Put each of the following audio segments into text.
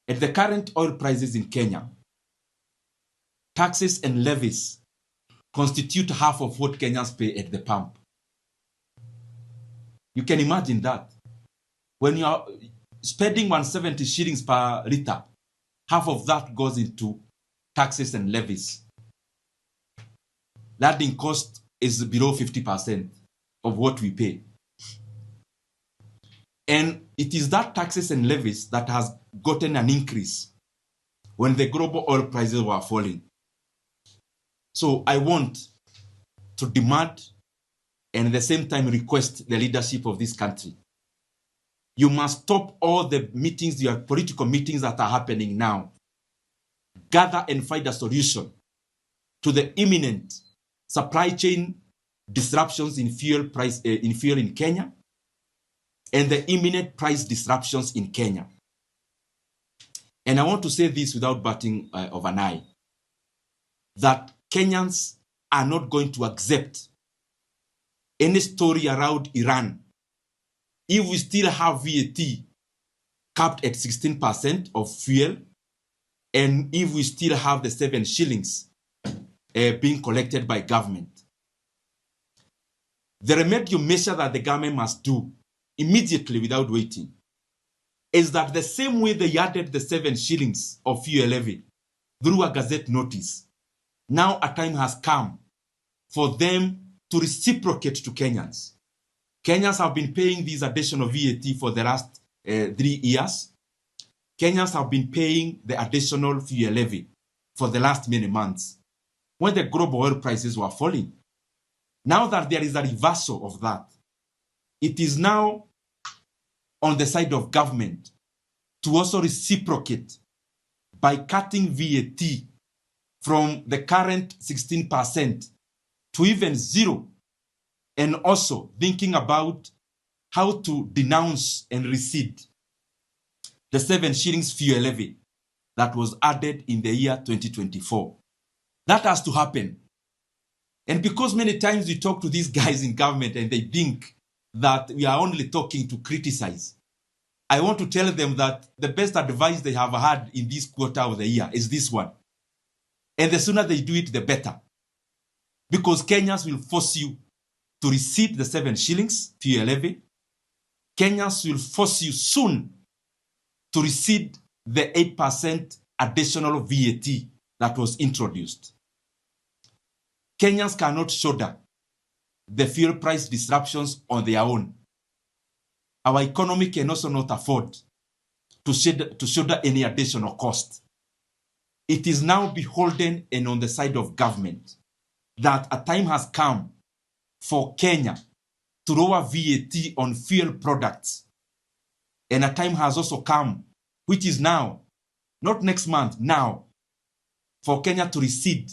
At the current oil prices in Kenya, taxes and levies constitute half of what Kenyans pay at the pump. You can imagine that. When you are spending 170 shillings per liter, half of that goes into taxes and levies. Landing cost is below 50% of what we pay. And it is that taxes and levies that has gotten an increase when the global oil prices were falling. So I want to demand and at the same time request the leadership of this country. You must stop all the meetings, your political meetings that are happening now. Gather and find a solution to the imminent supply chain disruptions in fuel in Kenya and the imminent price disruptions in Kenya. And I want to say this without batting of an eye, that Kenyans are not going to accept any story around Iran if we still have VAT capped at 16% of fuel, and if we still have the 7 shillings being collected by government. The remedial measure that the government must do immediately without waiting is that the same way they added the 7 shillings of fuel levy through a gazette notice, now a time has come for them to reciprocate to Kenyans. Kenyans have been paying this additional VAT for the last 3 years. Kenyans have been paying the additional fuel levy for the last many months when the global oil prices were falling. Now that there is a reversal of that, it is now on the side of government to also reciprocate by cutting VAT from the current 16% to even 0, and also thinking about how to denounce and rescind the 7 shillings fuel levy that was added in the year 2024. That has to happen. And because many times we talk to these guys in government and they think that we are only talking to criticize, I want to tell them that the best advice they have had in this quarter of the year is this one. And the sooner they do it, the better. Because Kenyans will force you to rescind the 7 shillings fuel levy. Kenyans will force you soon to rescind the 8% additional VAT that was introduced. Kenyans cannot shoulder the fuel price disruptions on their own. Our economy can also not afford to shoulder any additional cost. It is now beholden and on the side of government that a time has come for Kenya to lower VAT on fuel products. And a time has also come, which is now, not next month, now, for Kenya to rescind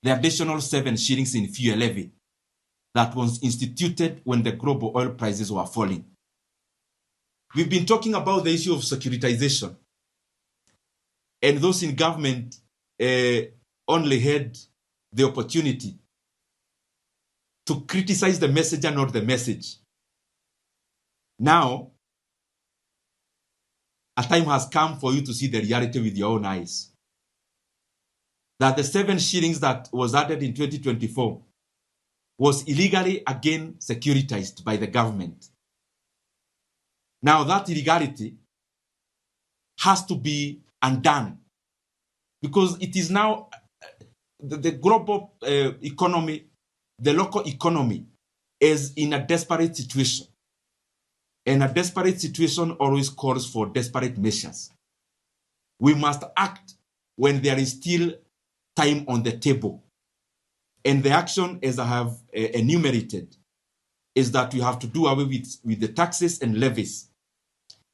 the additional 7 shillings in fuel levy that was instituted when the global oil prices were falling. We've been talking about the issue of securitization. And those in government only had the opportunity to criticize the messenger, not the message. Now, a time has come for you to see the reality with your own eyes. That the 7 shillings that was added in 2024 was illegally again securitized by the government. Now that illegality has to be undone because it is now the global economy, the local economy is in a desperate situation. And a desperate situation always calls for desperate measures. We must act when there is still time on the table. And the action, as I have enumerated, is that we have to do away with the taxes and levies.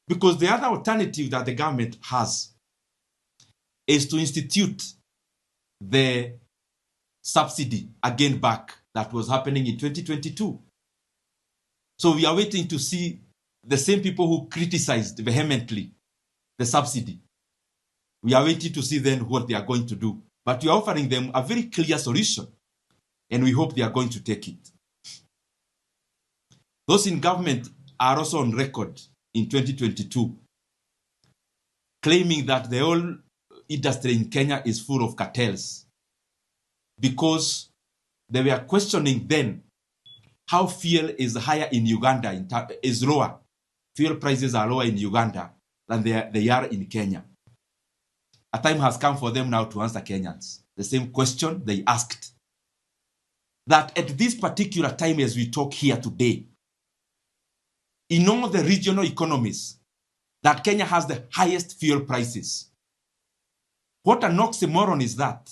Because the other alternative that the government has is to institute the subsidy again back that was happening in 2022. So we are waiting to see the same people who criticized vehemently the subsidy. We are waiting to see then what they are going to do. But we are offering them a very clear solution, and we hope they are going to take it. Those in government are also on record in 2022 claiming that the oil industry in Kenya is full of cartels, because they were questioning then how fuel is higher in Uganda, is lower. Fuel prices are lower in Uganda than they are in Kenya. A time has come for them now to answer Kenyans the same question they asked. That at this particular time as we talk here today, in all the regional economies, that Kenya has the highest fuel prices. What an oxymoron is that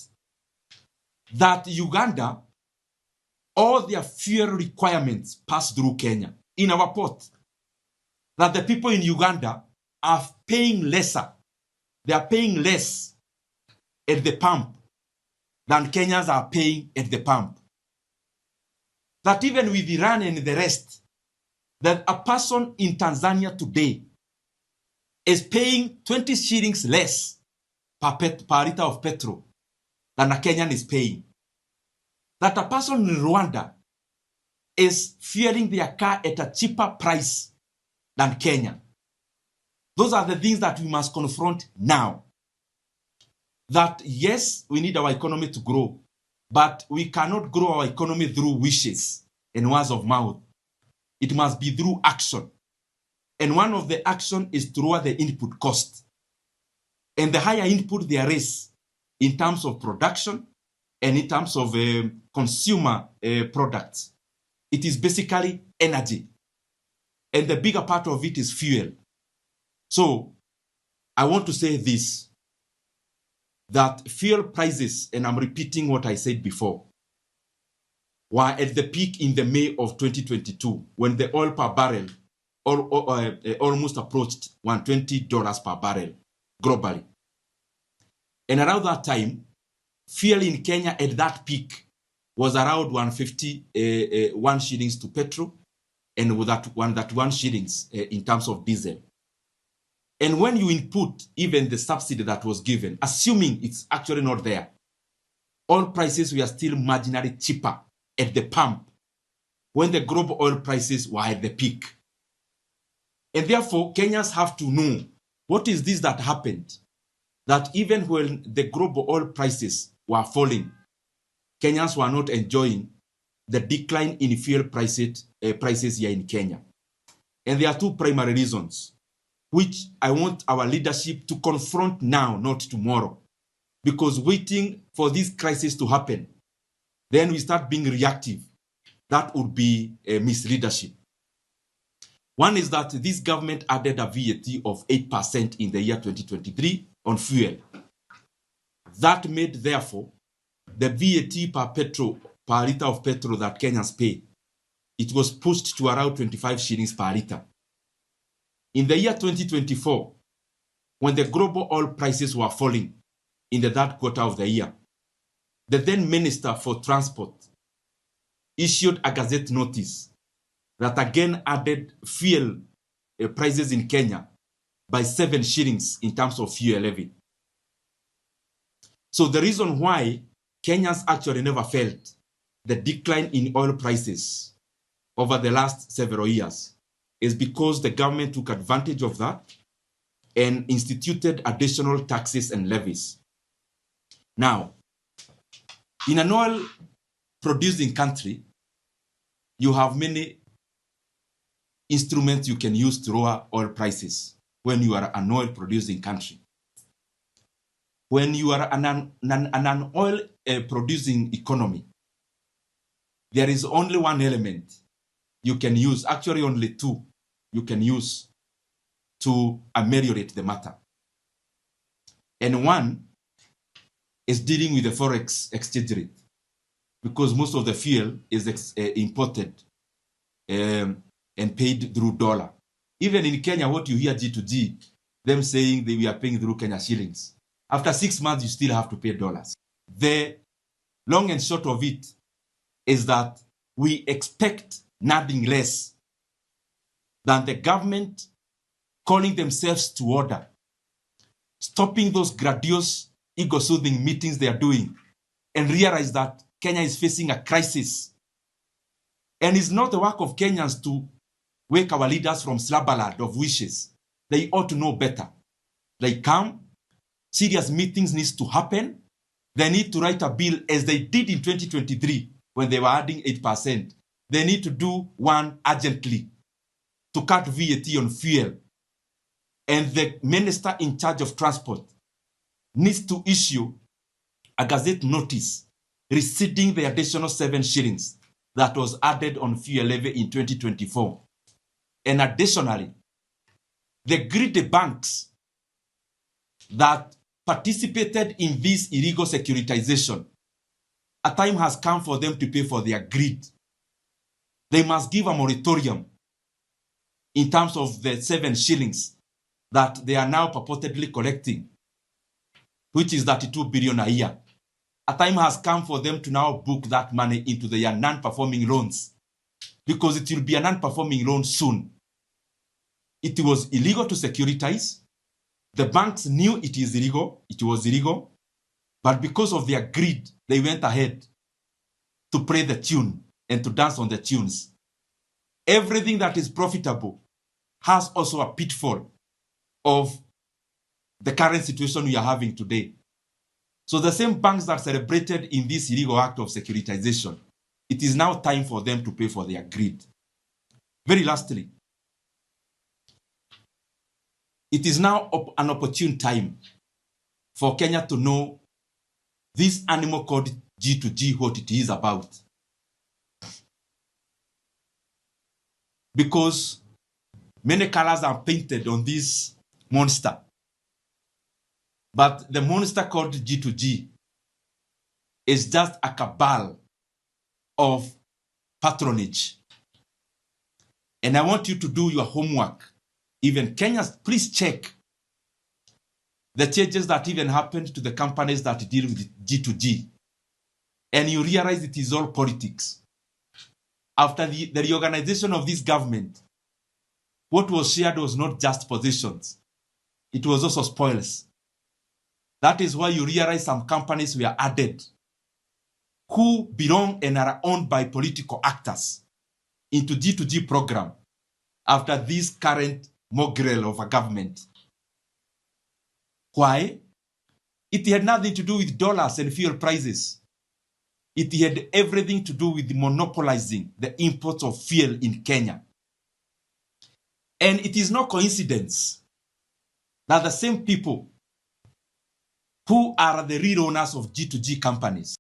Uganda, all their fuel requirements pass through Kenya in our port. That the people in Uganda are paying lesser. They are paying less at the pump than Kenyans are paying at the pump. That even with Iran and the rest, that a person in Tanzania today is paying 20 shillings less per liter of petrol than a Kenyan is paying. That a person in Rwanda is fueling their car at a cheaper price than Kenya. Those are the things that we must confront now. That yes, we need our economy to grow, but we cannot grow our economy through wishes and words of mouth. It must be through action. And one of the action is to lower the input cost. And the higher input there is in terms of production and in terms of consumer products, it is basically energy. And the bigger part of it is fuel. So I want to say this, that fuel prices, and I'm repeating what I said before, were at the peak in the May of 2022 when the oil per barrel almost approached $120 per barrel globally. And around that time, fuel in Kenya at that peak was around 1 shillings to petrol, and with that 1 shillings in terms of diesel. And when you input even the subsidy that was given, assuming it's actually not there, oil prices were still marginally cheaper at the pump when the global oil prices were at the peak. And therefore, Kenyans have to know what is this that happened, that even when the global oil prices were falling, Kenyans were not enjoying the decline in fuel prices here in Kenya. And there are two primary reasons, which I want our leadership to confront now, not tomorrow. Because waiting for this crisis to happen, then we start being reactive. That would be a misleadership. One is that this government added a VAT of 8% in the year 2023 on fuel. That made, therefore, the VAT per liter of petrol that Kenyans pay, it was pushed to around 25 shillings per liter. In the year 2024, when the global oil prices were falling in the third quarter of the year, the then Minister for Transport issued a Gazette notice that again added fuel prices in Kenya by 7 shillings in terms of fuel levy. So the reason why Kenyans actually never felt the decline in oil prices over the last several years is because the government took advantage of that and instituted additional taxes and levies. Now, in an oil-producing country, you have many instruments you can use to lower oil prices when you are an oil-producing country. When you are an oil-producing economy, there is only one element you can use, actually only two you can use to ameliorate the matter. And one is dealing with the forex exchange rate, because most of the fuel is imported and paid through dollar. Even in Kenya, what you hear G2G, them saying they are paying through Kenya shillings. After 6 months, you still have to pay dollars. The long and short of it is that we expect nothing less than the government calling themselves to order, stopping those grandiose, ego-soothing meetings they are doing, and realize that Kenya is facing a crisis. And it's not the work of Kenyans to wake our leaders from slumberland of wishes. They ought to know better. They come, serious meetings needs to happen. They need to write a bill as they did in 2023 when they were adding 8%. They need to do one urgently to cut VAT on fuel. And the minister in charge of transport needs to issue a gazette notice receding the additional 7 shillings that was added on fuel levy in 2024. And additionally, the greedy banks that participated in this illegal securitization, a time has come for them to pay for their greed. They must give a moratorium in terms of the 7 shillings that they are now purportedly collecting, which is 32 billion a year. A time has come for them to now book that money into their non-performing loans, because it will be a non-performing loan soon. It was illegal to securitize. The banks knew it is illegal. It was illegal. But because of their greed, they went ahead to play the tune and to dance on the tunes. Everything that is profitable has also a pitfall of the current situation we are having today. So the same banks that celebrated in this illegal act of securitization, it is now time for them to pay for their greed. Very lastly, it is now an opportune time for Kenya to know this animal called G2G, what it is about. Because many colors are painted on this monster. But the monster called G2G is just a cabal of patronage. And I want you to do your homework. Even Kenyans, please check the changes that even happened to the companies that deal with G2G. And you realize it is all politics. After the reorganization of this government, what was shared was not just positions. It was also spoils. That is why you realize some companies were added who belong and are owned by political actors into G2G program after this current mongrel of a government. Why? It had nothing to do with dollars and fuel prices. It had everything to do with monopolizing the imports of fuel in Kenya. And it is no coincidence that the same people who are the real owners of G2G companies